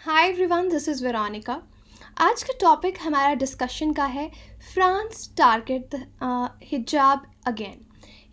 Hi everyone, this is Veronica. आज का topic हमारा डिस्कशन का है फ्रांस टारगेट हिजाब अगेन।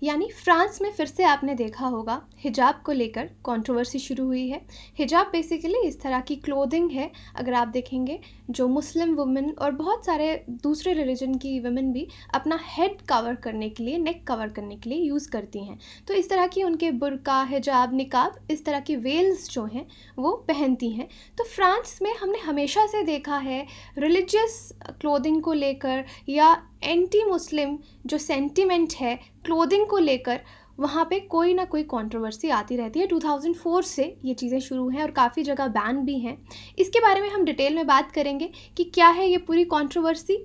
यानी फ्रांस में फिर से आपने देखा होगा हिजाब को लेकर कंट्रोवर्सी शुरू हुई है। हिजाब बेसिकली इस तरह की क्लोथिंग है, अगर आप देखेंगे, जो मुस्लिम वुमेन और बहुत सारे दूसरे रिलीजन की वुमेन भी अपना हेड कवर करने के लिए, नेक कवर करने के लिए यूज़ करती हैं। तो इस तरह की उनके बुर्का, हिजाब, निकाब, इस तरह की वेल्स जो हैं वो पहनती हैं। तो फ्रांस में हमने हमेशा से देखा है रिलीजियस क्लोथिंग को लेकर या एंटी मुस्लिम जो सेंटिमेंट है क्लोथिंग को लेकर, वहाँ पे कोई ना कोई कंट्रोवर्सी आती रहती है। 2004 से ये चीज़ें शुरू हैं और काफ़ी जगह बैन भी हैं। इसके बारे में हम डिटेल में बात करेंगे कि क्या है ये पूरी कंट्रोवर्सी।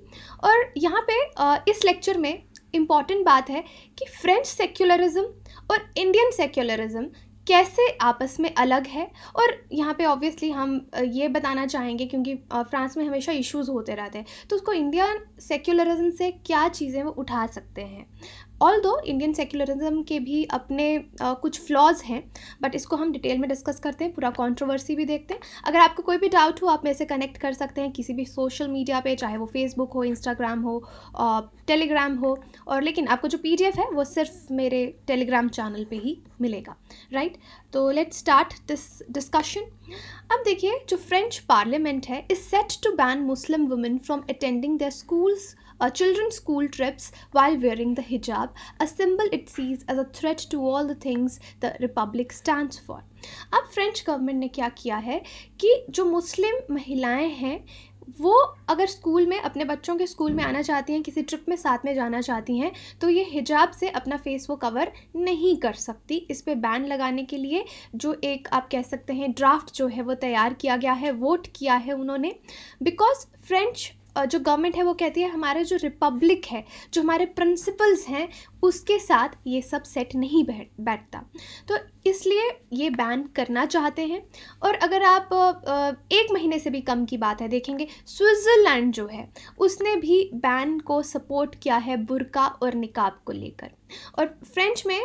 और यहाँ पे इस लेक्चर में इम्पॉर्टेंट बात है कि फ्रेंच सेक्युलरिज्म और इंडियन सेक्युलरिज्म कैसे आपस में अलग है। और यहाँ पे ऑब्वियसली हम ये बताना चाहेंगे, क्योंकि फ्रांस में हमेशा इश्यूज़ होते रहते हैं, तो उसको इंडियन सेक्युलरिज्म से क्या चीज़ें वो उठा सकते हैं। ऑल्दो इंडियन सेक्युलरिज्म के भी अपने कुछ फ्लॉज हैं, बट इसको हम डिटेल में डिस्कस करते हैं, पूरा कंट्रोवर्सी भी देखते हैं। अगर आपको कोई भी डाउट हो आप मेरे से कनेक्ट कर सकते हैं किसी भी सोशल मीडिया पे, चाहे वो फेसबुक हो, इंस्टाग्राम हो, टेलीग्राम हो। और लेकिन आपको जो PDF है वो सिर्फ मेरे टेलीग्राम चैनल पे ही मिलेगा, राइट। तो लेट्स स्टार्ट दिस डिस्कशन। अब देखिए, जो फ्रेंच पार्लियामेंट है is set to ban Muslim women from attending their schools children's school trips while wearing the hijab, a symbol it sees as a threat to all the things the republic stands for. अब French government ने क्या किया है कि जो मुस्लिम महिलाएं हैं वो अगर स्कूल में अपने बच्चों के स्कूल में आना चाहती हैं, किसी ट्रिप में साथ में जाना चाहती हैं, तो ये हिजाब से अपना फेस वो कवर नहीं कर सकती। इस पे बैन लगाने के लिए जो एक आप कह सकते हैं ड्राफ्ट जो है वो तैयार किया गया है, वोट किया है उन्होंने। बिकॉज फ्रेंच जो गवर्नमेंट है वो कहती है हमारे जो रिपब्लिक है, जो हमारे प्रिंसिपल्स हैं, उसके साथ ये सब सेट नहीं बैठता, तो इसलिए ये बैन करना चाहते हैं। और अगर आप 1 महीने से भी कम की बात है देखेंगे, स्विट्ज़रलैंड जो है उसने भी बैन को सपोर्ट किया है बुर्का और निकाब को लेकर। और फ्रेंच में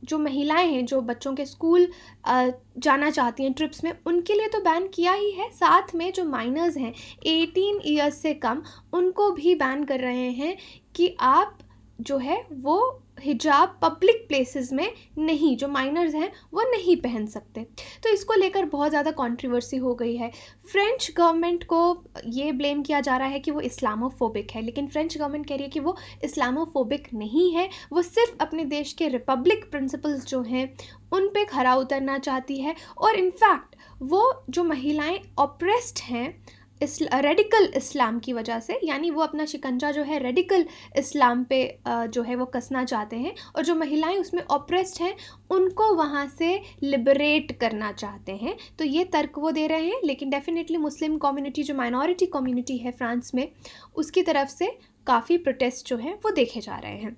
जो महिलाएं हैं जो बच्चों के स्कूल जाना चाहती हैं ट्रिप्स में, उनके लिए तो बैन किया ही है, साथ में जो माइनर्स हैं 18 ईयर्स से कम, उनको भी बैन कर रहे हैं कि आप जो है वो हिजाब पब्लिक प्लेसेस में नहीं, जो माइनर्स हैं वो नहीं पहन सकते। तो इसको लेकर बहुत ज़्यादा कंट्रोवर्सी हो गई है। फ्रेंच गवर्नमेंट को ये ब्लेम किया जा रहा है कि वो इस्लामोफोबिक है, लेकिन फ्रेंच गवर्नमेंट कह रही है कि वो इस्लामोफोबिक नहीं है, वो सिर्फ अपने देश के रिपब्लिक प्रिंसिपल्स जो हैं उन पे खरा उतरना चाहती है। और इनफैक्ट वो जो महिलाएं ऑप्रेस्ड हैं रेडिकल इस्लाम की वजह से, यानी वो अपना शिकंजा जो है रेडिकल इस्लाम पे जो है वो कसना चाहते हैं, और जो महिलाएं उसमें ऑप्रेस्ड हैं उनको वहाँ से लिबरेट करना चाहते हैं। तो ये तर्क वो दे रहे हैं, लेकिन डेफिनेटली मुस्लिम कम्युनिटी, जो माइनॉरिटी कम्युनिटी है फ्रांस में, उसकी तरफ से काफ़ी प्रोटेस्ट जो हैं वो देखे जा रहे हैं।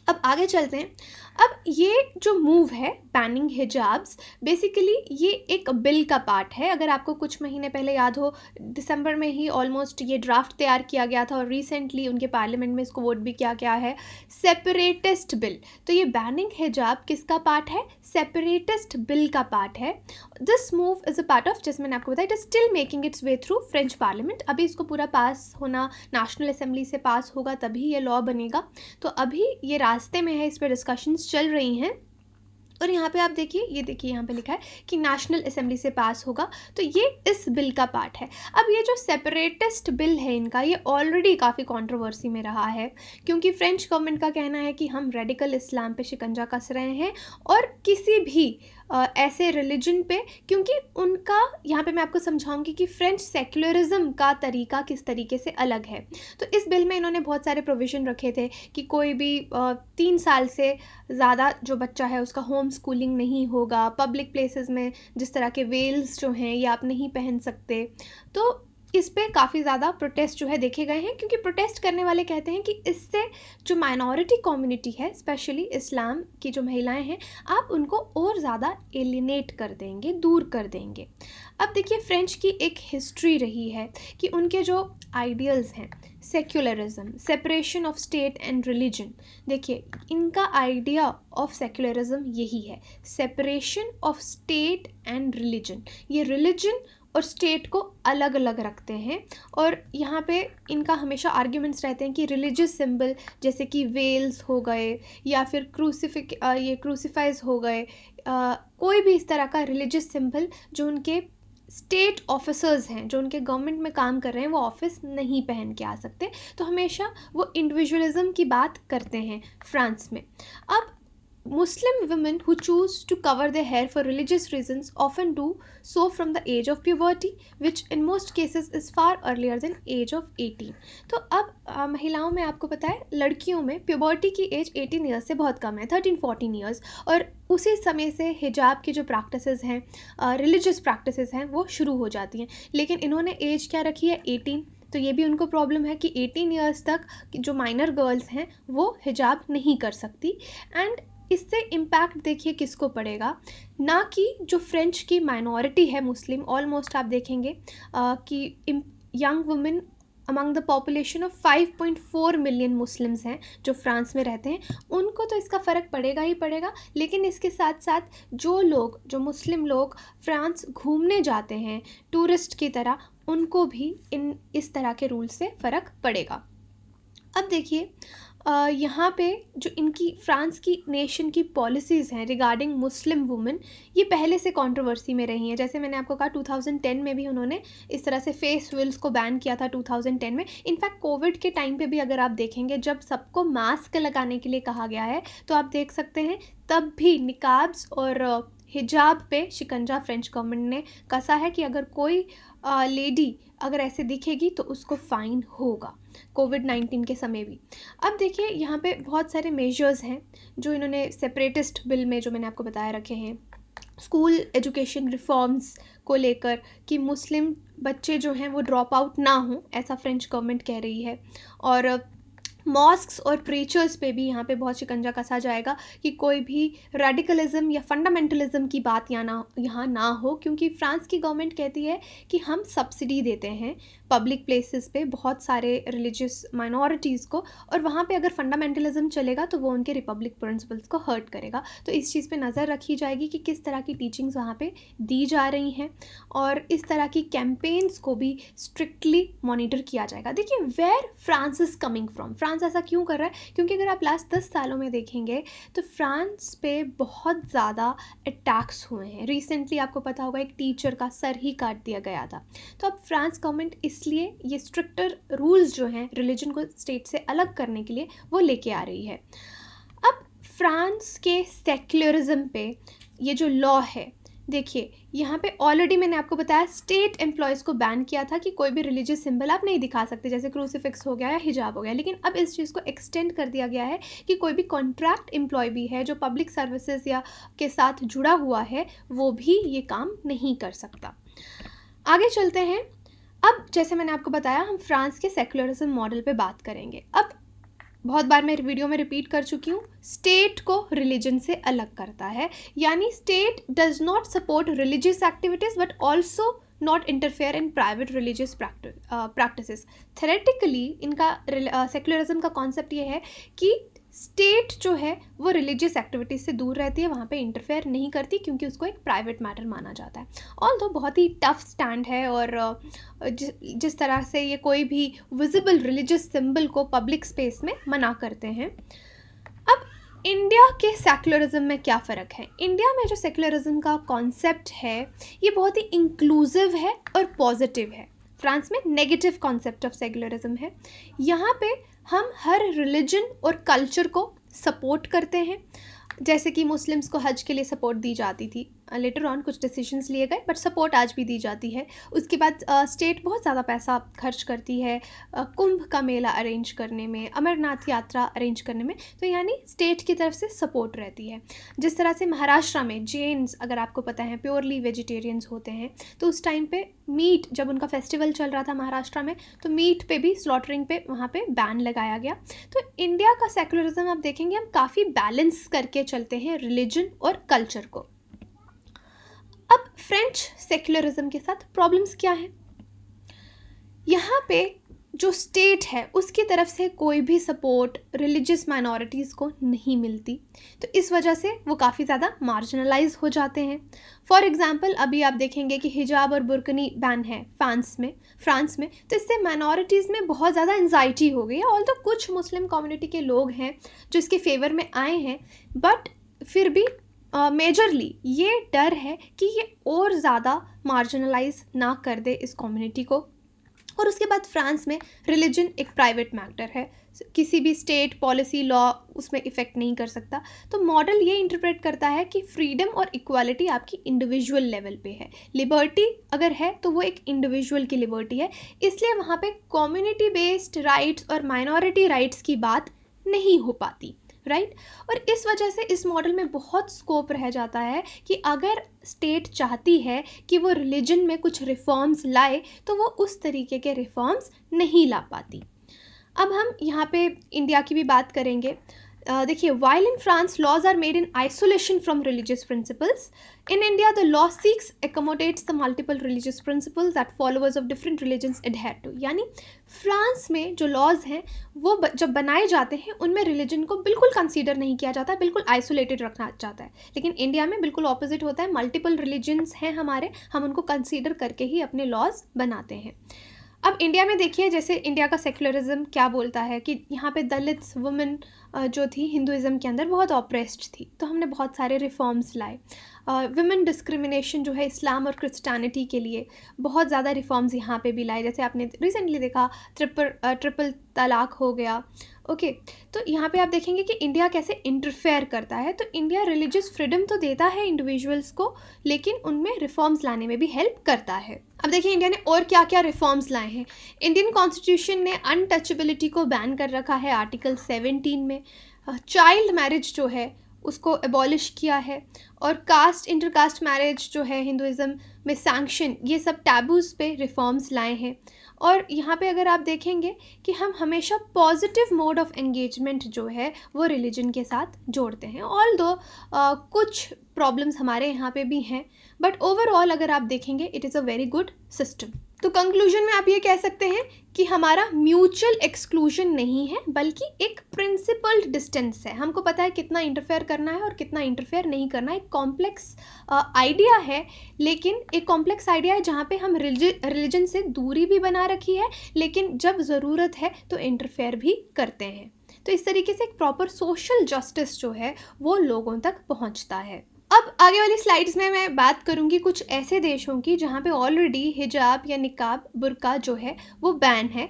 अब आगे चलते हैं। अब ये जो मूव है बैनिंग हिजाब्स, बेसिकली ये एक बिल का पार्ट है। अगर आपको कुछ महीने पहले याद हो, दिसंबर में ही ऑलमोस्ट ये ड्राफ्ट तैयार किया गया था और रिसेंटली उनके पार्लियामेंट में इसको वोट भी किया गया है, सेपरेटिस्ट बिल। तो ये बैनिंग हिजाब किसका पार्ट है? सेपरेटिस्ट बिल का पार्ट है। This move is a part of, जैसे मैंने आपको बताया, it is still making it's way through French parliament. अभी इसको पूरा पास होना, नेशनल असेंबली से पास होगा तभी ये लॉ बनेगा। तो अभी ये रास्ते में है, इस पर डिस्कशंस चल रही हैं। और यहाँ पे आप देखिए, ये देखिए यहाँ पे लिखा है कि नेशनल असेंबली से पास होगा, तो ये इस बिल का पार्ट है। अब ये जो सेपरेटिस्ट बिल है इनका, ये ऑलरेडी काफ़ी कंट्रोवर्सी में रहा है, क्योंकि फ्रेंच गवर्नमेंट का कहना है कि हम रेडिकल इस्लाम पे शिकंजा कस रहे हैं और किसी भी ऐसे रिलीजन पे, क्योंकि उनका, यहाँ पे मैं आपको समझाऊंगी कि फ्रेंच सेक्युलरिज्म का तरीका किस तरीके से अलग है। तो इस बिल में इन्होंने बहुत सारे प्रोविज़न रखे थे कि कोई भी 3 साल से ज़्यादा जो बच्चा है उसका होम स्कूलिंग नहीं होगा, पब्लिक प्लेसेस में जिस तरह के वेल्स जो हैं ये आप नहीं पहन सकते। तो इस पे काफ़ी ज़्यादा प्रोटेस्ट जो है देखे गए हैं, क्योंकि प्रोटेस्ट करने वाले कहते हैं कि इससे जो माइनॉरिटी कम्युनिटी है, स्पेशली इस्लाम की जो महिलाएं हैं, आप उनको और ज़्यादा एलिनेट कर देंगे, दूर कर देंगे। अब देखिए, फ्रेंच की एक हिस्ट्री रही है कि उनके जो आइडियल्स हैं, secularism, separation of state and religion, देखिए इनका आइडिया ऑफ सेक्युलरिज्म यही है, separation of state and religion. ये रिलीजन और स्टेट को अलग अलग रखते हैं। और यहाँ पे इनका हमेशा आर्ग्यूमेंट्स रहते हैं कि रिलीजियस सिंबल जैसे कि वेल्स हो गए या फिर क्रूसीफाइज हो गए, कोई भी इस तरह का रिलीजियस सिंबल जो उनके स्टेट ऑफिसर्स हैं, जो उनके गवर्नमेंट में काम कर रहे हैं, वो ऑफिस नहीं पहन के आ सकते। तो हमेशा वो इंडिविजुअलिज्म की बात करते हैं फ्रांस में। अब Muslim women who choose to cover their hair for religious reasons often do so from the age of puberty, which in most cases is far earlier than age of 18। तो अब महिलाओं में आपको पता है लड़कियों में प्यूबर्टी की एज 18 ईयर्स से बहुत कम है, 13-14 ईयर्स, और उसी समय से हिजाब की जो प्रैक्टिसेस हैं, रिलीजियस प्रैक्टिसेस हैं, वो शुरू हो जाती हैं। लेकिन इन्होंने एज क्या रखी है, 18। तो ये भी उनको प्रॉब्लम है कि 18 ईयर्स तक जो माइनर गर्ल्स हैं वो हिजाब नहीं कर सकती। एंड इससे इम्पैक्ट देखिए किसको पड़ेगा, ना कि जो फ्रेंच की माइनॉरिटी है मुस्लिम, ऑलमोस्ट आप देखेंगे कि young women among the population of 5.4 million Muslims हैं जो फ्रांस में रहते हैं, उनको तो इसका फ़र्क पड़ेगा ही पड़ेगा। लेकिन इसके साथ साथ जो मुस्लिम लोग फ्रांस घूमने जाते हैं टूरिस्ट की तरह, उनको भी इस तरह के रूल से फ़र्क पड़ेगा। अब देखिए यहाँ पे जो इनकी फ्रांस की नेशन की पॉलिसीज़ हैं रिगार्डिंग मुस्लिम वुमेन, ये पहले से कंट्रोवर्सी में रही हैं। जैसे मैंने आपको कहा 2010 में भी उन्होंने इस तरह से फेस वेल्स को बैन किया था 2010 में। इनफैक्ट कोविड के टाइम पे भी अगर आप देखेंगे, जब सबको मास्क लगाने के लिए कहा गया है, तो आप देख सकते हैं तब भी निकाब्स और हिजाब पे शिकंजा फ्रेंच गवर्नमेंट ने कसा है कि अगर कोई लेडी अगर ऐसे दिखेगी तो उसको फ़ाइन होगा, कोविड-19 के समय भी। अब देखिए यहाँ पे बहुत सारे मेजर्स हैं जो इन्होंने सेपरेटिस्ट बिल में, जो मैंने आपको बताया, रखे हैं। स्कूल एजुकेशन रिफॉर्म्स को लेकर कि मुस्लिम बच्चे जो हैं वो ड्रॉप आउट ना हों, ऐसा फ्रेंच गवर्नमेंट कह रही है। और मॉस्क्स और प्रीचर्स पे भी यहाँ पे बहुत शिकंजा कसा जाएगा कि कोई भी रेडिकलिज्म या फंडामेंटलिज्म की बात यहाँ ना हो, क्योंकि फ्रांस की गवर्नमेंट कहती है कि हम सब्सिडी देते हैं पब्लिक प्लेसेस पे बहुत सारे रिलीजियस माइनॉरिटीज़ को, और वहाँ पे अगर फंडामेंटलिज्म चलेगा तो वो उनके रिपब्लिक प्रिंसिपल्स को हर्ट करेगा। तो इस चीज़ पे नज़र रखी जाएगी कि किस तरह की टीचिंग्स वहाँ पे दी जा रही हैं, और इस तरह की कैंपेन्स को भी स्ट्रिक्टली मॉनिटर किया जाएगा। देखिए where France is coming from, France ऐसा क्यों कर रहा है, क्योंकि अगर आप लास्ट 10 सालों में देखेंगे तो फ्रांस पे बहुत ज़्यादा अटैक्स हुए हैं। रिसेंटली आपको पता होगा एक टीचर का सर ही काट दिया गया था। तो अब फ्रांस गवर्नमेंट इसलिए ये स्ट्रिक्टर रूल्स जो हैं रिलीजन को स्टेट से अलग करने के लिए वो लेके आ रही है। अब फ्रांस के सेक्युलरिज्म पे ये जो लॉ है, देखिए यहाँ पे ऑलरेडी मैंने आपको बताया स्टेट एम्प्लॉयज़ को बैन किया था कि कोई भी रिलीजियस सिंबल आप नहीं दिखा सकते, जैसे क्रूसीफिक्स हो गया या हिजाब हो गया। लेकिन अब इस चीज़ को एक्सटेंड कर दिया गया है कि कोई भी कॉन्ट्रैक्ट एम्प्लॉय भी है जो पब्लिक सर्विसेज या के साथ जुड़ा हुआ है, वो भी ये काम नहीं कर सकता। आगे चलते हैं। अब जैसे मैंने आपको बताया हम फ्रांस के सेक्युलरिज्म मॉडल पे बात करेंगे। अब बहुत बार मैं वीडियो में रिपीट कर चुकी हूँ, स्टेट को रिलीजन से अलग करता है, यानी state does not support religious activities but also not interfere in private religious practices. Theoretically इनका सेक्युलरिज्म का कॉन्सेप्ट ये है कि स्टेट जो है वो रिलीजियस एक्टिविटीज़ से दूर रहती है, वहाँ पे इंटरफेयर नहीं करती, क्योंकि उसको एक प्राइवेट मैटर माना जाता है। ऑल्दो बहुत ही टफ स्टैंड है, और जिस तरह से ये कोई भी विजिबल रिलीजियस सिंबल को पब्लिक स्पेस में मना करते हैं। अब इंडिया के सेक्युलरिज्म में क्या फ़र्क है? इंडिया में जो सेक्युलरिज्म का कॉन्सेप्ट है ये बहुत ही इंक्लूसिव है और पॉजिटिव है। फ्रांस में नेगेटिव कॉन्सेप्ट ऑफ सेक्युलरिज्म है। यहाँ पे हम हर रिलीजन और कल्चर को सपोर्ट करते हैं, जैसे कि मुस्लिम्स को हज के लिए सपोर्ट दी जाती थी, लेटर ऑन कुछ डिसीजंस लिए गए, बट सपोर्ट आज भी दी जाती है। उसके बाद स्टेट बहुत ज़्यादा पैसा खर्च करती है कुंभ का मेला अरेंज करने में, अमरनाथ यात्रा अरेंज करने में, तो यानी स्टेट की तरफ से सपोर्ट रहती है। जिस तरह से महाराष्ट्र में जैन्स, अगर आपको पता है, प्योरली वेजिटेरियंस होते हैं, तो उस टाइम पे मीट, जब उनका फेस्टिवल चल रहा था महाराष्ट्र में, तो मीट पे भी स्लॉटरिंग पे वहाँ पे बैन लगाया गया। तो इंडिया का सेक्युलरिज्म आप देखेंगे हम काफ़ी बैलेंस करके चलते हैं रिलीजन और कल्चर को। अब फ्रेंच सेक्युलरिज्म के साथ प्रॉब्लम्स क्या हैं? यहाँ पे जो स्टेट है उसकी तरफ से कोई भी सपोर्ट रिलीजियस माइनॉरिटीज़ को नहीं मिलती, तो इस वजह से वो काफ़ी ज़्यादा मार्जिनलाइज हो जाते हैं। फॉर एग्ज़ाम्पल अभी आप देखेंगे कि हिजाब और बुर्कनी बैन है फ्रांस में, तो इससे माइनॉरिटीज़ में बहुत ज़्यादा एंजाइटी हो गई है। ऑल तो कुछ मुस्लिम कम्युनिटी के लोग हैं जो इसके फेवर में आए हैं, बट फिर भी मेजरली ये डर है कि ये और ज़्यादा मार्जिनलाइज ना कर दे इस कम्युनिटी को। और उसके बाद फ्रांस में रिलीजन एक प्राइवेट मैटर है, किसी भी स्टेट पॉलिसी लॉ उसमें इफ़ेक्ट नहीं कर सकता। तो मॉडल ये इंटरप्रेट करता है कि फ्रीडम और इक्वालिटी आपकी इंडिविजुअल लेवल पे है, लिबर्टी अगर है तो वो एक इंडिविजुअल की लिबर्टी है, इसलिए वहाँ पे कम्युनिटी बेस्ड राइट्स और माइनॉरिटी राइट्स की बात नहीं हो पाती, राइट। और इस वजह से इस मॉडल में बहुत स्कोप रह जाता है कि अगर स्टेट चाहती है कि वो रिलीजन में कुछ रिफॉर्म्स लाए तो वो उस तरीके के रिफॉर्म्स नहीं ला पाती। अब हम यहाँ पे इंडिया की भी बात करेंगे। देखिए, while in France laws are made in isolation from religious principles, in India the law seeks accommodates the multiple religious principles that followers of different religions adhere to। यानी फ्रांस में जो लॉज हैं वो जब बनाए जाते हैं उनमें रिलीजन को बिल्कुल कंसीडर नहीं किया जाता, बिल्कुल आइसोलेटेड रखना चाहता है। लेकिन इंडिया में बिल्कुल ऑपोजिट होता है, मल्टीपल रिलीजन्स हैं हमारे, हम उनको कंसीडर करके ही अपने लॉज बनाते हैं। अब इंडिया में देखिए, जैसे इंडिया का सेक्युलरिज्म क्या बोलता है कि यहाँ पे दलित्स वुमेन जो थी हिंदुइज़्म के अंदर बहुत ऑप्रेस्ड थी, तो हमने बहुत सारे रिफॉर्म्स लाए। वुमेन डिस्क्रिमिनेशन जो है इस्लाम और क्रिश्चियनिटी के लिए बहुत ज़्यादा रिफॉर्म्स यहाँ पे भी लाए, जैसे आपने रिसेंटली देखा ट्रिपल तलाक हो गया। ओके, तो यहाँ पे आप देखेंगे कि इंडिया कैसे इंटरफेयर करता है। तो इंडिया रिलीजियस फ्रीडम तो देता है इंडिविजुअल्स को, लेकिन उनमें रिफॉर्म्स लाने में भी हेल्प करता है। अब देखिए इंडिया ने और क्या क्या रिफॉर्म्स लाए हैं। इंडियन कॉन्स्टिट्यूशन ने अनटचेबिलिटी को बैन कर रखा है आर्टिकल 17 में, चाइल्ड मैरिज जो है उसको एबॉलिश किया है, और कास्ट इंटरकास्ट मैरिज जो है हिंदुइज़्म में सैंक्शन, ये सब टैबूज़ पे रिफॉर्म्स लाए हैं। और यहाँ पे अगर आप देखेंगे कि हम हमेशा पॉजिटिव मोड ऑफ एंगेजमेंट जो है वो रिलीजन के साथ जोड़ते हैं। ऑल दो कुछ प्रॉब्लम्स हमारे यहाँ पे भी हैं, बट ओवरऑल अगर आप देखेंगे it is a very good system. तो कंक्लूजन में आप ये कह सकते हैं कि हमारा म्यूचुअल एक्सक्लूजन नहीं है, बल्कि एक प्रिंसिपल्ड डिस्टेंस है। हमको पता है कितना इंटरफेयर करना है और कितना इंटरफेयर नहीं करना है। एक कॉम्प्लेक्स आइडिया है, लेकिन एक कॉम्प्लेक्स आइडिया है जहाँ पे हम रिलीजन से दूरी भी बना रखी है, लेकिन जब ज़रूरत है तो इंटरफेयर भी करते हैं। तो इस तरीके से एक प्रॉपर सोशल जस्टिस जो है वो लोगों तक पहुँचता है। अब आगे वाली स्लाइड्स में मैं बात करूंगी कुछ ऐसे देशों की जहाँ पे ऑलरेडी हिजाब या निकाब बुर्का जो है वो बैन है।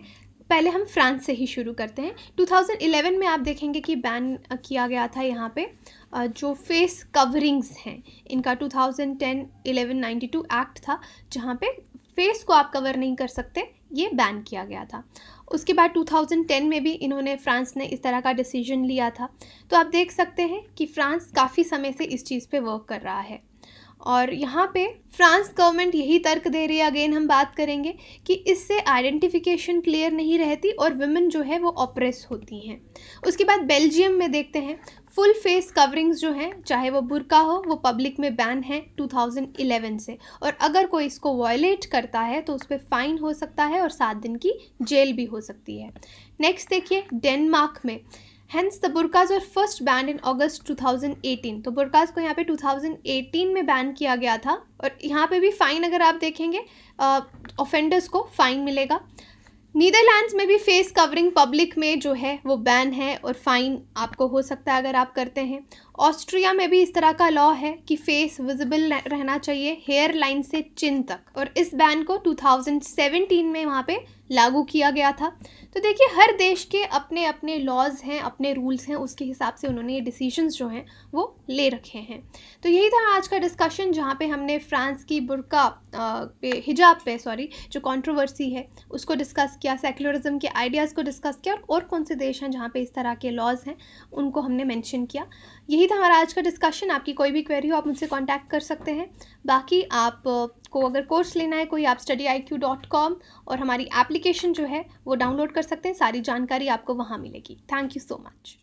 पहले हम फ्रांस से ही शुरू करते हैं। 2011 में आप देखेंगे कि बैन किया गया था यहाँ पे जो फेस कवरिंग्स हैं इनका 2010-1192 एक्ट था, जहाँ पे फेस को आप कवर नहीं कर सकते, ये बैन किया गया था। उसके बाद 2010 में भी फ्रांस ने इस तरह का डिसीजन लिया था। तो आप देख सकते हैं कि फ्रांस काफ़ी समय से इस चीज़ पे वर्क कर रहा है, और यहाँ पे फ्रांस गवर्नमेंट यही तर्क दे रही है, अगेन हम बात करेंगे कि इससे आइडेंटिफिकेशन क्लियर नहीं रहती और वुमेन जो है वो ऑप्रेस होती हैं। उसके बाद बेल्जियम में देखते हैं फुल फेस कवरिंग्स जो हैं, चाहे वो बुर्का हो, वो पब्लिक में बैन है 2011 से, और अगर कोई इसको वायलेट करता है तो उस पर फाइन हो सकता है और 7 दिन की जेल भी हो सकती है। नेक्स्ट देखिए डेनमार्क में, hence the burqas were first ban in August 2018। तो बुर्काज को यहाँ पे 2018 में बैन किया गया था, और यहाँ पे भी फ़ाइन अगर आप देखेंगे ऑफेंडर्स को फ़ाइन मिलेगा। नीदरलैंड्स में भी फेस कवरिंग पब्लिक में जो है वो बैन है और फ़ाइन आपको हो सकता है अगर आप करते हैं। ऑस्ट्रिया में भी इस तरह का लॉ है कि फेस विजिबल रहना चाहिए हेयर लाइन से चिन तक, और इस बैन को 2017 में वहाँ पे लागू किया गया था। तो देखिए हर देश के अपने अपने लॉज हैं, अपने रूल्स हैं, उसके हिसाब से उन्होंने ये डिसीजंस जो हैं वो ले रखे हैं। तो यही था आज का डिस्कशन, जहाँ पे हमने फ्रांस की बुर्का हिजाब पे जो कंट्रोवर्सी है उसको डिस्कस किया, सेक्युलरिज्म के आइडियाज़ को डिस्कस किया, और कौन से देश हैं जहाँ पे इस तरह के लॉज हैं उनको हमने मेंशन किया। यही था हमारा आज का डिस्कशन। आपकी कोई भी क्वेरी हो आप मुझसे कांटेक्ट कर सकते हैं। बाकी आप को अगर कोर्स लेना है कोई, आप studiiq.com और हमारी एप्लीकेशन जो है वो डाउनलोड कर सकते हैं, सारी जानकारी आपको वहाँ मिलेगी। Thank you so much.